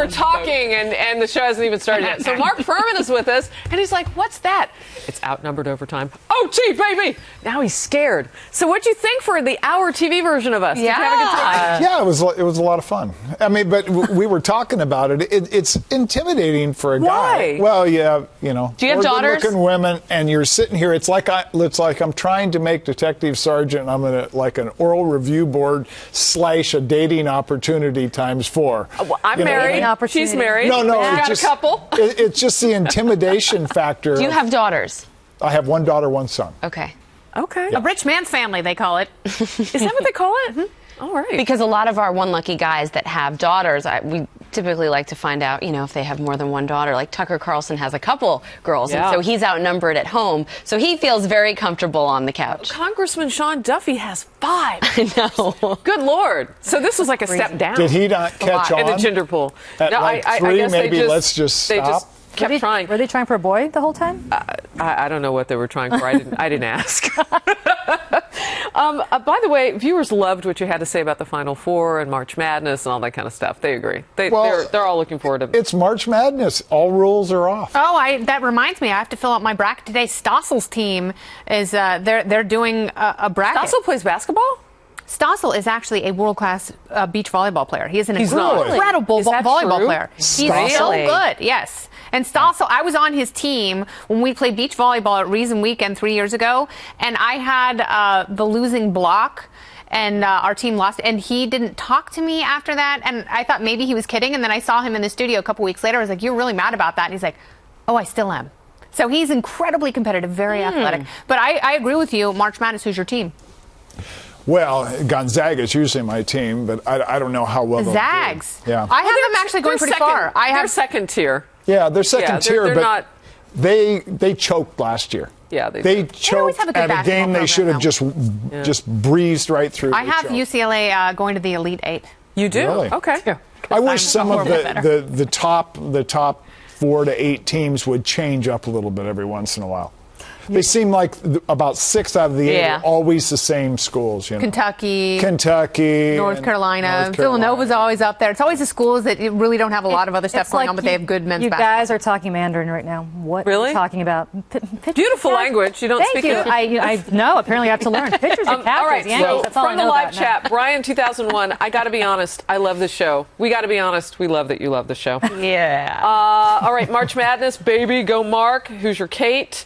we're talking, and the show hasn't even started yet. So Mark Fuhrman is with us, and he's like, what's that? It's Outnumbered Overtime. OT, baby! Now he's scared. So what'd you think for the hour TV version of us? Yeah. Did you have a good time? Yeah, it was a lot of fun. I mean, but we were talking about it. It's intimidating for a Why? guy. Well, yeah, you know. Do you have daughters? Good-looking women, and you're sitting here. It's like I'm trying to make Detective Sergeant. I'm in like an oral review board / a dating opportunity times 4. Well, I'm married. She's married. No, She's got just, a couple. It's just the intimidation factor. Do you have daughters? I have 1 daughter, 1 son. Okay. Okay. A rich man's family, they call it. Is that what they call it? Mm-hmm. All right. Because a lot of our one lucky guys that have daughters, we typically like to find out, if they have more than 1 daughter. Like Tucker Carlson has a couple girls, and so he's outnumbered at home. So he feels very comfortable on the couch. Congressman Sean Duffy has 5. I know. Good Lord. So this was like a step down. Did he not catch on? In the gender pool. At No, like I 3, guess maybe let's just stop. They just kept trying. Were they trying for a boy the whole time? I don't know what they were trying for. I didn't ask. By the way, viewers loved what you had to say about the Final Four and March Madness and all that kind of stuff. They agree. They're all looking forward to it. It's March Madness. All rules are off. Oh, that reminds me. I have to fill out my bracket today. Stossel's team is they're doing a bracket. Stossel plays basketball? Stossel is actually a world-class beach volleyball player. He is an incredible Is that volleyball true? player. He's so good, yes. And Stossel, I was on his team when we played beach volleyball at Reason Weekend 3 years ago, and I had the losing block, and our team lost, and he didn't talk to me after that, and I thought maybe he was kidding, and then I saw him in the studio a couple weeks later. I was like, you're really mad about that? And he's like, oh, I still am. So he's incredibly competitive, very athletic. But I agree with you. March Madness, who's your team? Well, Gonzaga is usually my team, but I don't know how well they'll do. Zags. Yeah. I have them actually going pretty far. They're second tier. Yeah, they're second tier, they're but not. They choked last year. Yeah, they choked have a good at a game they should have just breezed right through. I have UCLA going to the Elite 8. You do? Really? Okay. Yeah. I wish some of the top 4 to 8 teams would change up a little bit every once in a while. They seem like about 6 out of the 8 are always the same schools. Kentucky, North Carolina. Villanova's always up there. It's always the schools that really don't have a lot of other stuff going on, but they have good men's basketball. You guys are talking Mandarin right now. What are you talking about? Beautiful language. You don't speak it. I know. Apparently, I have to learn. Pitchers and catchers. All right. So that's all from I the know live about chat, now. Brian 2001. I got to be honest. I love this show. We got to be honest. We love that you love the show. Yeah. All right. March Madness, baby. Go Mark. Who's your Kate?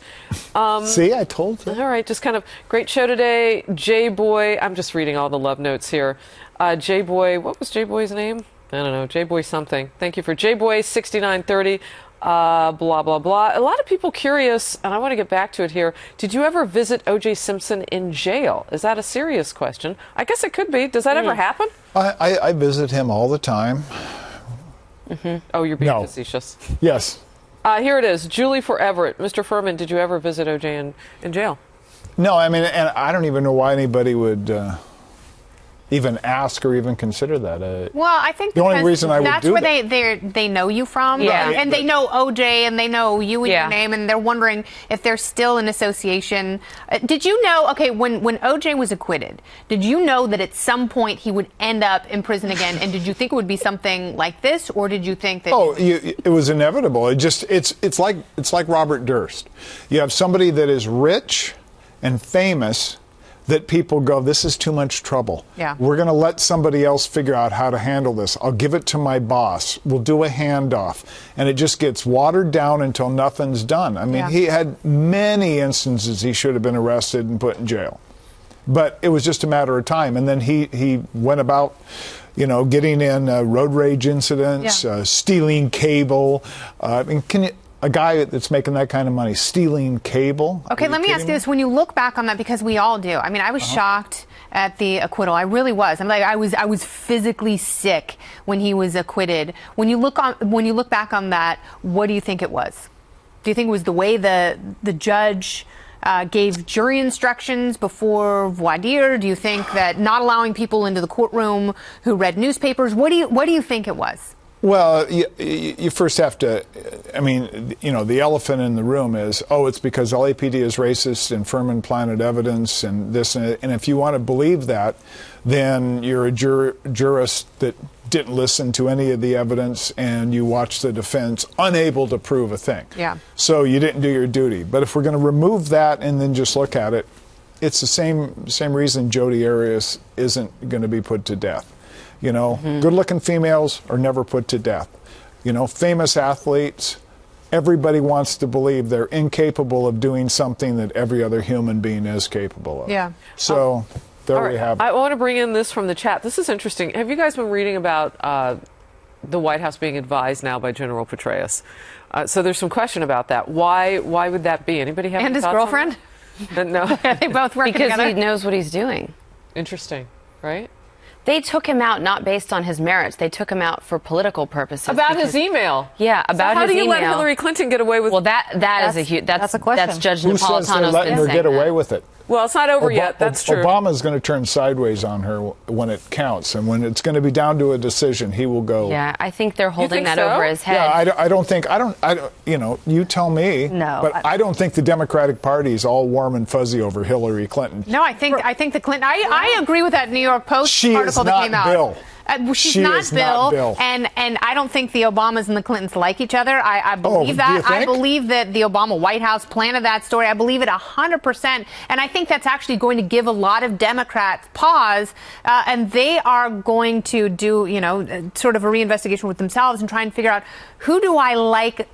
See, I told you. All right, just kind of great show today. J-Boy, I'm just reading all the love notes here. J-Boy, what was J-Boy's name? I don't know, J-Boy something. Thank you for J-Boy 6930, blah, blah, blah. A lot of people curious, and I want to get back to it here. Did you ever visit OJ Simpson in jail? Is that a serious question? I guess it could be. Does that ever happen? I visit him all the time. Mm-hmm. Oh, you're being facetious. Yes. Here it is. Julie for Everett. Mr. Fuhrman, did you ever visit OJ in jail? No, I mean, and I don't even know why anybody would even ask or even consider that. Well, I think the only reason I would that's do where that. they know you from, Right. and they know OJ, and they know you and your name, and they're wondering if there's still an association. Did you know? Okay, when OJ was acquitted, did you know that at some point he would end up in prison again? And did you think it would be something like this, or did you think that? Oh, it was inevitable. It's like Robert Durst. You have somebody that is rich and famous, that people go, this is too much trouble. Yeah. We're going to let somebody else figure out how to handle this. I'll give it to my boss. We'll do a handoff. And it just gets watered down until nothing's done. I mean, he had many instances he should have been arrested and put in jail. But it was just a matter of time. And then he went about, getting in road rage incidents, stealing cable. I mean, a guy that's making that kind of money stealing cable. Okay, let me ask you this. When you look back on that, because we all do. I mean, I was shocked at the acquittal. I really was. I'm like, I was physically sick when he was acquitted. When you look back on that, what do you think it was? Do you think it was the way the judge gave jury instructions before voir dire? Do you think that not allowing people into the courtroom who read newspapers? What do you think it was? Well, you first have to, I mean, the elephant in the room is, it's because LAPD is racist and Fuhrman planted evidence and this and if you want to believe that, then you're a jurist that didn't listen to any of the evidence and you watch the defense unable to prove a thing. Yeah. So you didn't do your duty. But if we're going to remove that and then just look at it, it's the same reason Jodi Arias isn't going to be put to death. Good-looking females are never put to death. Famous athletes, everybody wants to believe they're incapable of doing something that every other human being is capable of. Yeah. So there we have it. I want to bring in this from the chat. This is interesting. Have you guys been reading about the White House being advised now by General Petraeus? So there's some question about that. Why would that be? Anybody have any his thoughts girlfriend? On that? No. They both work because together. he knows what he's doing. Interesting, right? They took him out not based on his merits. They took him out for political purposes. About his email. Yeah, about his email. How do you let Hillary Clinton get away with? Well, that's a question. That's Judge Who says they're letting her get away with it? Well, it's not over yet. That's true. Obama's going to turn sideways on her when it counts, and when it's going to be down to a decision, he will go. Yeah, I think they're holding that over his head. Yeah, I don't think. You tell me. No, but I don't think the Democratic Party is all warm and fuzzy over Hillary Clinton. No, I think the Clinton. I agree with that New York Post article that came out. Bill. She's not Bill, and I don't think the Obamas and the Clintons like each other. I believe that. Do you think? I believe that the Obama White House planted that story. I believe it 100%, and I think that's actually going to give a lot of Democrats pause, and they are going to do sort of a reinvestigation with themselves and try and figure out who do I like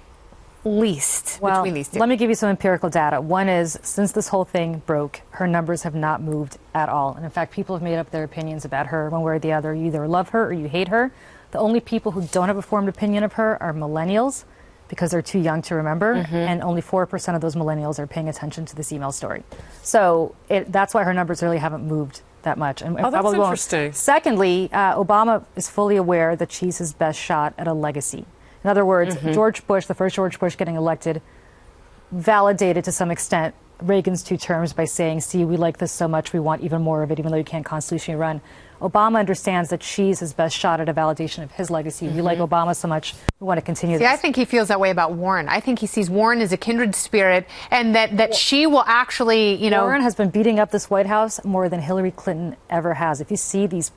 least between these two. Let me give you some empirical data. One is, since this whole thing broke, her numbers have not moved at all. And in fact, people have made up their opinions about her one way or the other. You either love her or you hate her. The only people who don't have a formed opinion of her are millennials, because they're too young to remember, and only 4% of those millennials are paying attention to this email story. So that's why her numbers really haven't moved that much. And that's probably interesting. Won't. Secondly, Obama is fully aware that she's his best shot at a legacy. In other words, George Bush, the first George Bush getting elected, validated to some extent Reagan's 2 terms by saying, see, we like this so much, we want even more of it, even though you can't constitutionally run. Obama understands that she's his best shot at a validation of his legacy. We like Obama so much, we want to continue this. I think he feels that way about Warren. I think he sees Warren as a kindred spirit, and that she will actually, Warren has been beating up this White House more than Hillary Clinton ever has. If you see these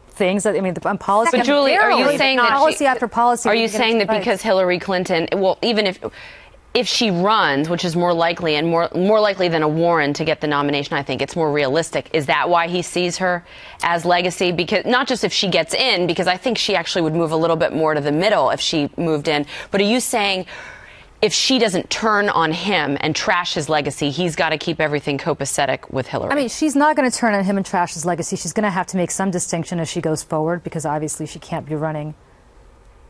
things that, on policy. But Julie, are you saying that policy after policy? Are you saying that because Hillary Clinton, well, even if she runs, which is more likely and more likely than a Warren to get the nomination, I think it's more realistic. Is that why he sees her as legacy? Because not just if she gets in, because I think she actually would move a little bit more to the middle if she moved in. But are you saying if she doesn't turn on him and trash his legacy, he's got to keep everything copacetic with Hillary? She's not going to turn on him and trash his legacy. She's going to have to make some distinction as she goes forward, because obviously she can't be running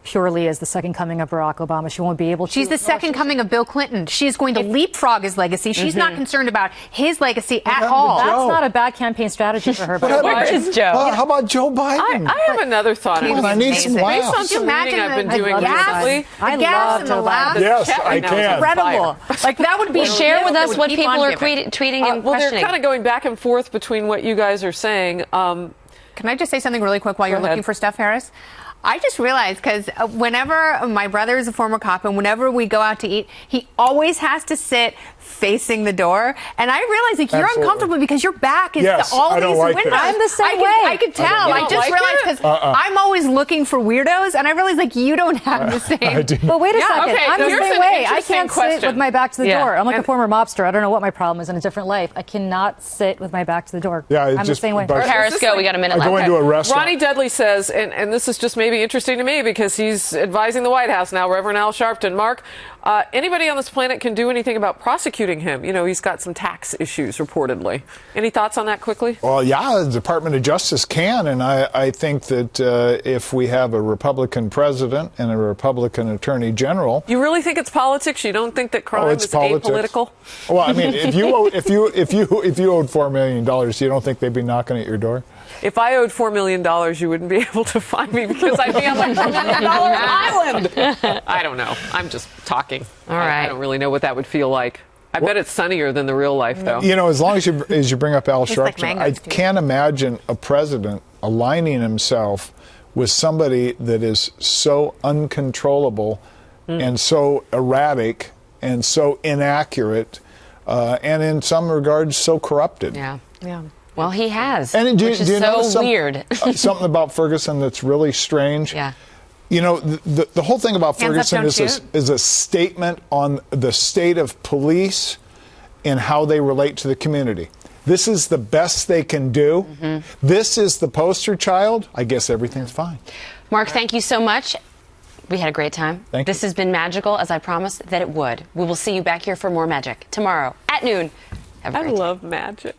purely as the second coming of Barack Obama. She won't be able to. She's the second coming of Bill Clinton. She's going to leapfrog his legacy. She's not concerned about his legacy at all. That's not a bad campaign strategy for her. Where is Joe? How about Joe Biden? I have another thought. I need some laughs. Based on some reading I've been doing recently. I love Joe Biden. Yes, I can. Incredible. Like, that would be share with us what people are tweeting and well, questioning. they're kind of going back and forth between what you guys are saying. Can I just say something really quick while you're looking for stuff, Harris? I just realized, because whenever my brother is a former cop and whenever we go out to eat, he always has to sit facing the door. And I realize, you're uncomfortable because your back is to all these windows. I'm the same way. I could tell. I just realized, because I'm always looking for weirdos, and I realize, you don't have the same. But wait a second. Okay, I'm the same way. I can't question. sit with my back to the door. I'm like a former mobster. I don't know what my problem is in a different life. I cannot sit with my back to the door. Yeah, I'm the same way. Harris, go. We got a minute left. I go into a restaurant. Ronnie Dudley says, and this is just maybe interesting to me because he's advising the White House now, Reverend Al Sharpton. Mark, anybody on this planet can do anything about prosecuting him. He's got some tax issues, reportedly. Any thoughts on that quickly? Well, yeah, the Department of Justice can, and I think that if we have a Republican president and a Republican attorney general. You really think it's politics? You don't think that crime is apolitical? Well, if you owed $4 million, you don't think they'd be knocking at your door? If I owed $4 million, you wouldn't be able to find me because I'd be on like $4 million island. I don't know. I'm just talking. All right. I don't really know what that would feel like. I bet it's sunnier than the real life, though. As long as you bring up Al Sharpton, I can't imagine a president aligning himself with somebody that is so uncontrollable and so erratic and so inaccurate and in some regards so corrupted. Yeah. Well, he has, and which is so weird. Something about Ferguson that's really strange. Yeah. You know, the whole thing about Hands up, Ferguson is a statement on the state of police and how they relate to the community. This is the best they can do. This is the poster child. I guess everything's fine. Mark, thank you so much. We had a great time. Thank you. This has been magical, as I promised that it would. We will see you back here for more magic tomorrow at noon. Have a great I love magic.